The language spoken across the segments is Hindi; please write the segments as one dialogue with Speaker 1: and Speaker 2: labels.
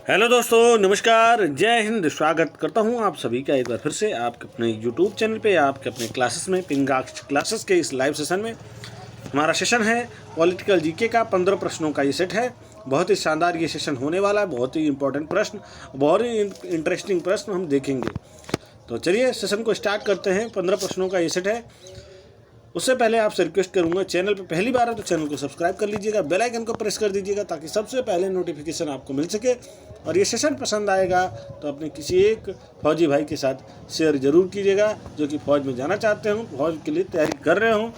Speaker 1: हेलो दोस्तों, नमस्कार, जय हिंद। स्वागत करता हूं आप सभी का एक बार फिर से आपके अपने यूट्यूब चैनल पे, आपके अपने क्लासेस में, पिंगाक्स क्लासेस के इस लाइव सेशन में। हमारा सेशन है पॉलिटिकल जीके का 15 प्रश्नों का ये सेट है। बहुत ही शानदार ये सेशन होने वाला है। बहुत ही इंपॉर्टेंट प्रश्न, बहुत ही इंटरेस्टिंग प्रश्न हम देखेंगे। तो चलिए सेशन को स्टार्ट करते हैं। 15 प्रश्नों का ये सेट है। उससे पहले आपसे रिक्वेस्ट करूंगा, चैनल पे पहली बार है तो चैनल को सब्सक्राइब कर लीजिएगा, बेल आइकन को प्रेस कर दीजिएगा ताकि सबसे पहले नोटिफिकेशन आपको मिल सके। और ये सेशन पसंद आएगा तो अपने किसी एक फौजी भाई के साथ शेयर जरूर कीजिएगा जो कि फौज में जाना चाहते हो, फौज के लिए तैयारी कर रहे हो।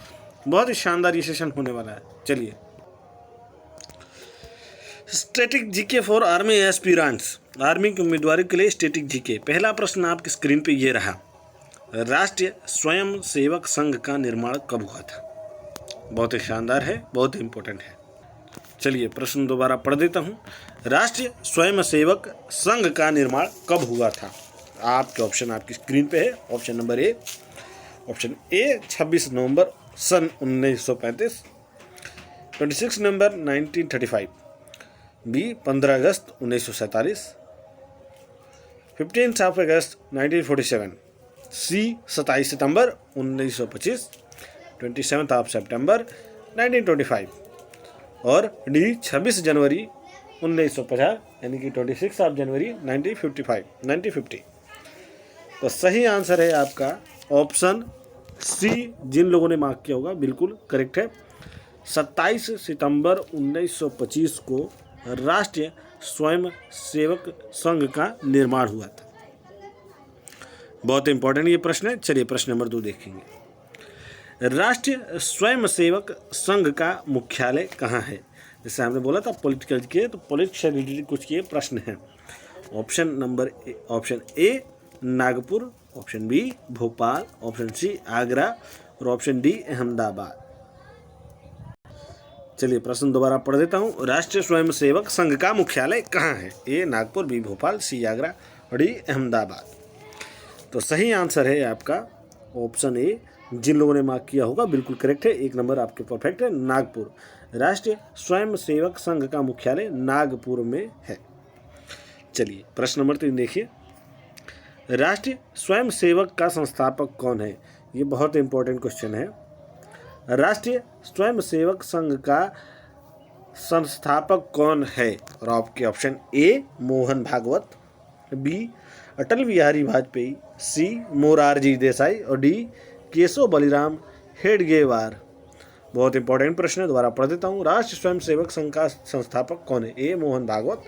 Speaker 1: बहुत ही शानदार ये सेशन होने वाला है। चलिए, static GK for army aspirants, army की उम्मीदवारी के लिए स्टैटिक जीके। पहला प्रश्न आपकी स्क्रीन पे ये रहा, राष्ट्रीय स्वयं सेवक संघ का निर्माण कब हुआ था? बहुत ही शानदार है, बहुत ही इंपॉर्टेंट है। चलिए प्रश्न दोबारा पढ़ देता हूँ। राष्ट्रीय स्वयं सेवक संघ का निर्माण कब हुआ था? आपके ऑप्शन आपकी स्क्रीन पे है। Option number A, option A 26 नवंबर सन 1935, 26 नवंबर 1935, बी 15 अगस्त 1947, 15 अगस्त 1947, सी 27 सितंबर 1925, 27 सितंबर 1925 और डी 26 जनवरी 1950 यानी कि 26 जनवरी 1950। तो सही आंसर है आपका ऑप्शन सी। जिन लोगों ने मार्क किया होगा बिल्कुल करेक्ट है। 27 सितंबर 1925 को राष्ट्रीय स्वयं सेवक संघ का निर्माण हुआ था। बहुत इंपॉर्टेंट ये प्रश्न है। चलिए प्रश्न नंबर 2 देखेंगे। राष्ट्रीय स्वयं सेवक संघ का मुख्यालय कहाँ है? जैसे हमने बोला था पॉलिटिकल के, तो पॉलिटिक्स से रिलेटेड कुछ ये प्रश्न हैं। Option A Nagpur, option B Bhopal, option C Agra और ऑप्शन डी अहमदाबाद। चलिए प्रश्न दोबारा पढ़ देता हूँ। राष्ट्रीय स्वयं सेवक संघ का मुख्यालय कहाँ है? ए नागपुर, बी भोपाल, सी आगरा और डी अहमदाबाद। तो सही आंसर है आपका ऑप्शन ए। जिन लोगों ने मार्क किया होगा बिल्कुल करेक्ट है। 1 नंबर आपके परफेक्ट है। नागपुर, राष्ट्रीय स्वयं सेवक संघ का मुख्यालय नागपुर में है। चलिए प्रश्न नंबर 3 देखिए। राष्ट्रीय स्वयं सेवक का संस्थापक कौन है? ये बहुत इंपॉर्टेंट क्वेश्चन है। राष्ट्रीय स्वयं सेवक संघ का संस्थापक कौन है? और आपके option A Mohan Bhagwat, B Atal Bihari Vajpayee, C Morarji Desai और डी केशव बलिराम हेडगेवार। बहुत इंपॉर्टेंट प्रश्न है, दोबारा पढ़ देता हूँ। राष्ट्रीय स्वयं सेवक संघ का संस्थापक कौन है? ए मोहन भागवत,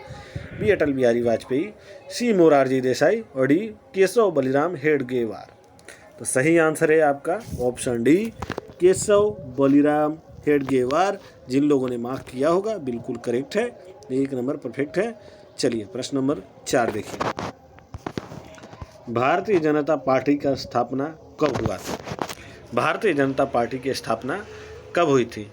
Speaker 1: बी अटल बिहारी वाजपेयी, सी मोरारजी देसाई और डी केशव बलिराम हेडगेवार। तो सही आंसर है आपका ऑप्शन डी केशव बलिराम हेडगेवार। जिन लोगों ने मार्क किया होगा बिल्कुल करेक्ट है। 1 नंबर परफेक्ट है। चलिए प्रश्न नंबर 4 देखिए। भारतीय जनता पार्टी का स्थापना कब हुआ था? भारतीय जनता पार्टी की स्थापना कब हुई थी?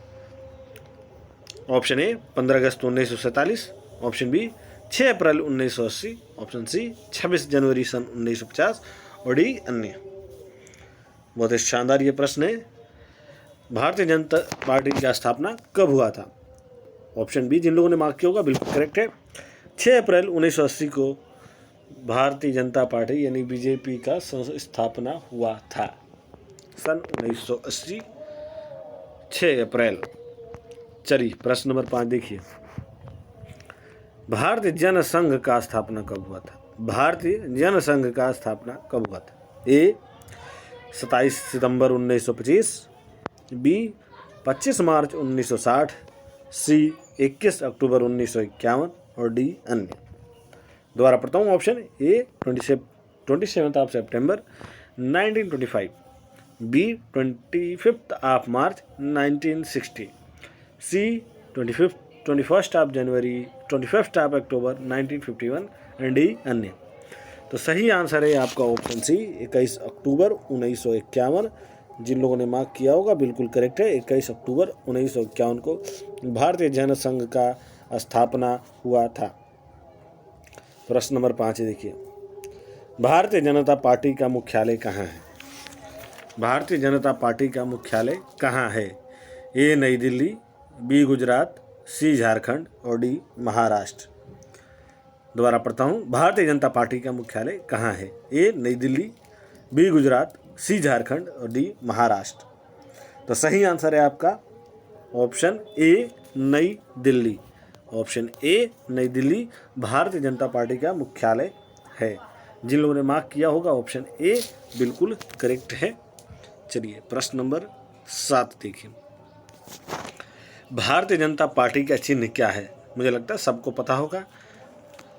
Speaker 1: ऑप्शन ए 15 अगस्त 1947, ऑप्शन बी 6 अप्रैल 1980, ऑप्शन सी 26 जनवरी सन 1950 और डी अन्य। बहुत ही शानदार ये प्रश्न है। भारतीय जनता पार्टी की स्थापना कब हुआ था? ऑप्शन बी जिन लोगों ने मार्क किया होगा बिल्कुल करेक्ट है। 6 अप्रैल 1980 को भारतीय जनता पार्टी यानी बीजेपी का स्थापना हुआ था, सन 1980, 6 अप्रैल। चलिए प्रश्न नंबर 5 देखिए। भारतीय जनसंघ का स्थापना कब हुआ था? भारतीय जनसंघ का स्थापना कब हुआ था? ए 27 सितंबर 1925, बी 25 मार्च 1960, सी 21 अक्टूबर 1951 और डी अन्य। दोबारा पढ़ता हूँ। ऑप्शन ए 27 सितंबर 1925, बी 25 मार्च 1960, सी 21 जनवरी 25 अक्टूबर 1951 एंड डी अन्य। तो सही आंसर है आपका ऑप्शन सी 21 अक्टूबर 1951। जिन लोगों ने मार्क किया होगा बिल्कुल करेक्ट है। 21 अक्टूबर 1951 को भारतीय जनसंघ का स्थापना हुआ था। प्रश्न नंबर 5 देखिए। भारतीय जनता पार्टी का मुख्यालय कहाँ है? भारतीय जनता पार्टी का मुख्यालय कहाँ है? ए नई दिल्ली, बी गुजरात, सी झारखंड और डी महाराष्ट्र। दोबारा पढ़ता हूँ, भारतीय जनता पार्टी का मुख्यालय कहाँ है? ए नई दिल्ली, बी गुजरात, सी झारखंड और डी महाराष्ट्र। तो सही आंसर है आपका ऑप्शन ए नई दिल्ली। ऑप्शन ए नई दिल्ली भारतीय जनता पार्टी का मुख्यालय है। जिन लोगों ने मार्क किया होगा ऑप्शन ए बिल्कुल करेक्ट है। चलिए प्रश्न नंबर 7 देखिए, भारतीय जनता पार्टी का चिन्ह क्या है? मुझे लगता है सबको पता होगा।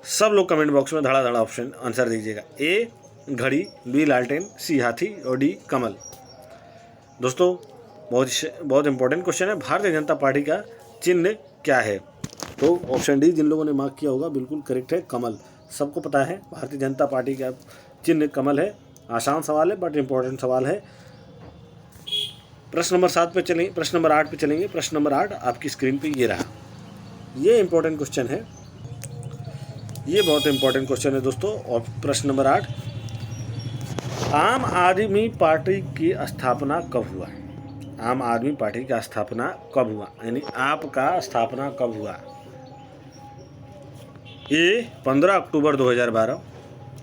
Speaker 1: सब लोग कमेंट बॉक्स में धड़ाधड़ ऑप्शन आंसर दीजिएगा। ए घड़ी, बी लालटेन, सी हाथी और डी कमल। दोस्तों बहुत इंपॉर्टेंट क्वेश्चन है, भारतीय जनता पार्टी का चिन्ह क्या है? तो ऑप्शन डी जिन लोगों ने मार्क किया होगा बिल्कुल करेक्ट है, कमल। सबको पता है भारतीय जनता पार्टी का चिन्ह कमल है। आसान सवाल है बट इंपॉर्टेंट सवाल है। प्रश्न नंबर 7 पे चलेंगे, प्रश्न नंबर 8 पे चलेंगे। प्रश्न नंबर 8 आपकी स्क्रीन पे ये रहा। ये इंपॉर्टेंट क्वेश्चन है, ये बहुत इंपॉर्टेंट क्वेश्चन है दोस्तों। और प्रश्न नंबर 8, आम आदमी पार्टी की स्थापना कब हुआ? आम आदमी पार्टी का स्थापना कब हुआ, यानी आपका स्थापना कब हुआ? ए 15 अक्टूबर 2012,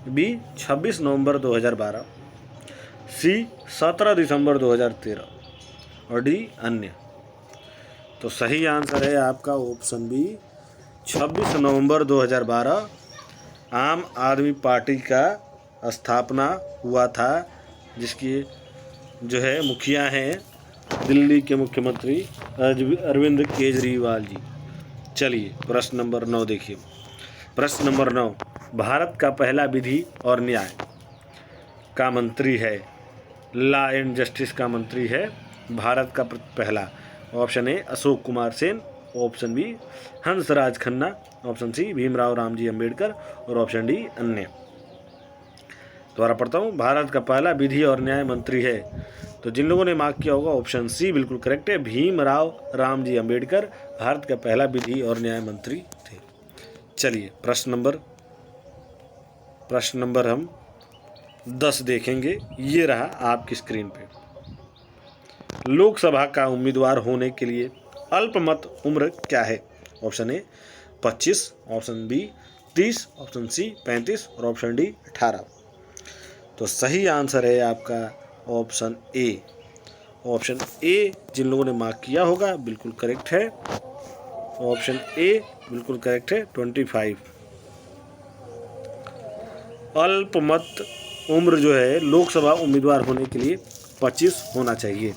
Speaker 1: बी 26 नवंबर 2012, सी 17 दिसंबर 2013 और डी अन्य। तो सही आंसर है आपका ऑप्शन बी 26 नवंबर 2012 आम आदमी पार्टी का स्थापना हुआ था, जिसकी जो है मुखिया हैं दिल्ली के मुख्यमंत्री अरविंद केजरीवाल जी। चलिए प्रश्न नंबर 9 देखिए। प्रश्न नंबर 9, भारत का पहला विधि और न्याय का मंत्री है, लॉ एंड जस्टिस का मंत्री है भारत का पहला। Option A Ashok Kumar Sen, option B Hansraj Khanna, option C Bhimrao Ramji Ambedkar और ऑप्शन डी अन्य। दोबारा पढ़ता हूँ, भारत का पहला विधि और न्याय मंत्री है। तो जिन लोगों ने मार्क किया होगा ऑप्शन सी बिल्कुल करेक्ट है, भीमराव रामजी अंबेडकर भारत का पहला विधि और न्याय मंत्री थे। चलिए प्रश्न नंबर हम 10 देखेंगे। ये रहा आपकी स्क्रीन पे। लोकसभा का उम्मीदवार होने के लिए अल्पमत उम्र क्या है? Option A 25, option B 30, option C 35 और ऑप्शन डी 18। तो सही आंसर है आपका ऑप्शन ए। ऑप्शन ए जिन लोगों ने मार्क किया होगा बिल्कुल करेक्ट है। ऑप्शन ए बिल्कुल करेक्ट है, 25। अल्पमत उम्र जो है लोकसभा उम्मीदवार होने के लिए 25 होना चाहिए,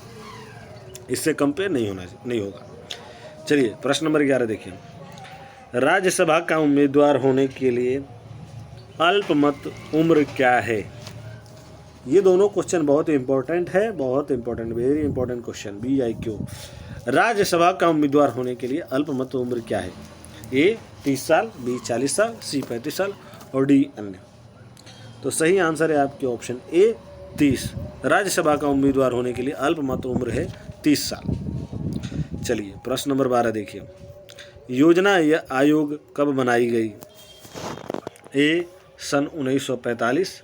Speaker 1: इससे कम पे नहीं होगा। चलिए प्रश्न नंबर 11 देखिए। राज्यसभा का उम्मीदवार होने के लिए अल्पमत उम्र क्या है? ये दोनों क्वेश्चन बहुत इंपॉर्टेंट है, बहुत important, very important question. BIQ, Rajya Sabha का उम्मीदवार होने के लिए अल्पमत उम्र क्या है? ए 30 साल, बी 40 साल, सी 35 साल और डी अन्य। तो सही आंसर है आपके ऑप्शन ए 30। राज्यसभा का उम्मीदवार होने के लिए अल्पमत उम्र है 30 साल। चलिए प्रश्न नंबर 12 देखिए। योजना आयोग कब बनाई गई? ए सन 1945,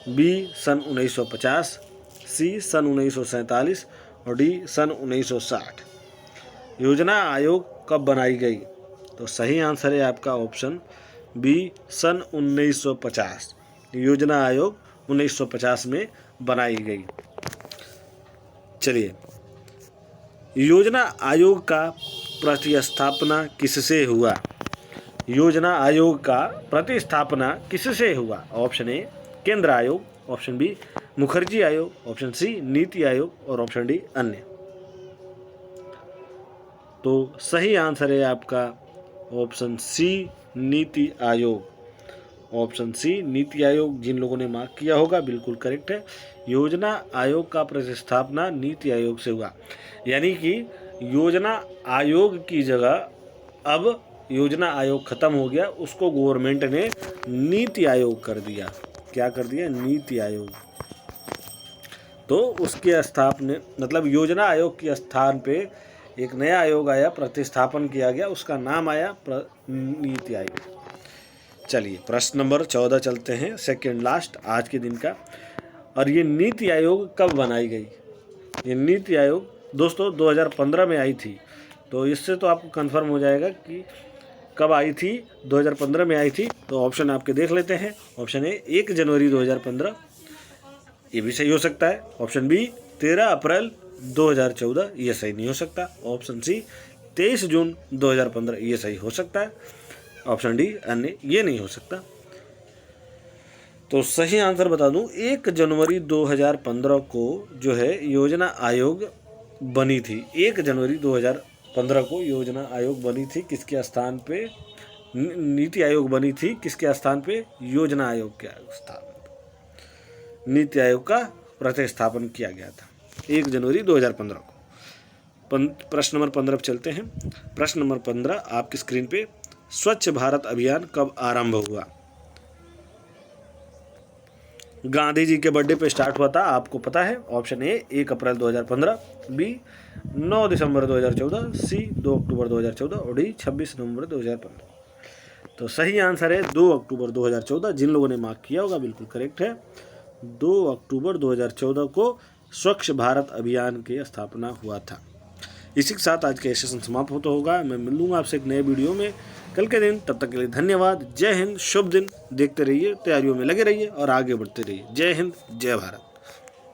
Speaker 1: बी सन 1950, सी सन 1947 और डी सन 1960। योजना आयोग कब बनाई गई? तो सही आंसर है आपका ऑप्शन बी सन 1950। योजना आयोग 1950 में बनाई गई। चलिए, योजना आयोग का प्रतिस्थापना किससे हुआ? योजना आयोग का प्रतिस्थापना किससे हुआ? ऑप्शन ए केंद्र आयोग, ऑप्शन बी मुखर्जी आयोग, ऑप्शन सी नीति आयोग और ऑप्शन डी अन्य। तो सही आंसर है आपका option C NITI Aayog. Option C NITI Aayog जिन लोगों ने मार्क किया होगा बिल्कुल करेक्ट है। योजना आयोग का प्रतिस्थापना नीति आयोग से हुआ, यानी कि योजना आयोग की जगह अब योजना आयोग खत्म हो गया, उसको गवर्नमेंट ने नीति आयोग कर दिया। क्या कर दिया? नीति आयोग। तो उसके स्थापना मतलब योजना आयोग के स्थान पे एक नया आयोग आया, प्रतिस्थापन किया गया, उसका नाम आया नीति आयोग। चलिए प्रश्न नंबर 14 चलते हैं, सेकंड लास्ट आज के दिन का। और ये नीति आयोग कब बनाई गई? ये नीति आयोग दोस्तों 2015 में आई थी। तो इससे तो आपको कंफर्म हो जाएगा कि कब आई थी? 2015 में आई थी। तो ऑप्शन आपके देख लेते हैं। ऑप्शन ए 1 जनवरी 2015, ये भी सही हो सकता है। ऑप्शन बी 13 अप्रैल 2014, ये सही नहीं हो सकता। ऑप्शन सी 23 जून 2015, ये सही हो सकता है। ऑप्शन डी अन्य, ये नहीं हो सकता। तो सही आंसर बता दूं, 1 जनवरी 2015 को जो है योजना आयोग बनी थी। 1 जनवरी 2015 को योजना आयोग बनी थी। किसके स्थान पे? नीति आयोग बनी थी। किसके स्थान पे? योजना आयोग के स्थान पे नीति आयोग का प्रतिस्थापन किया गया था 1 जनवरी 2015 को। प्रश्न नंबर 15 पर चलते हैं। प्रश्न नंबर 15 आपकी स्क्रीन पे, स्वच्छ भारत अभियान कब आरंभ हुआ? गांधी जी के बर्थडे पे स्टार्ट हुआ था, आपको पता है। ऑप्शन ए 1 अप्रैल 2015, बी 9 दिसंबर 2014, सी 2 अक्टूबर 2014 और डी 26 नवंबर 2015। तो सही आंसर है 2 अक्टूबर 2014। जिन लोगों ने मार्क किया होगा बिल्कुल करेक्ट है। 2 अक्टूबर 2014 को स्वच्छ भारत अभियान की स्थापना हुआ था। इसी के साथ आज का सेशन समाप्त होगा। मैं मिलूंगा आपसे एक नए वीडियो में कल के दिन। तब तक के लिए धन्यवाद। जय हिंद, शुभ दिन। देखते रहिए, तैयारियों में लगे रहिए और आगे बढ़ते रहिए। जय हिंद, जय भारत।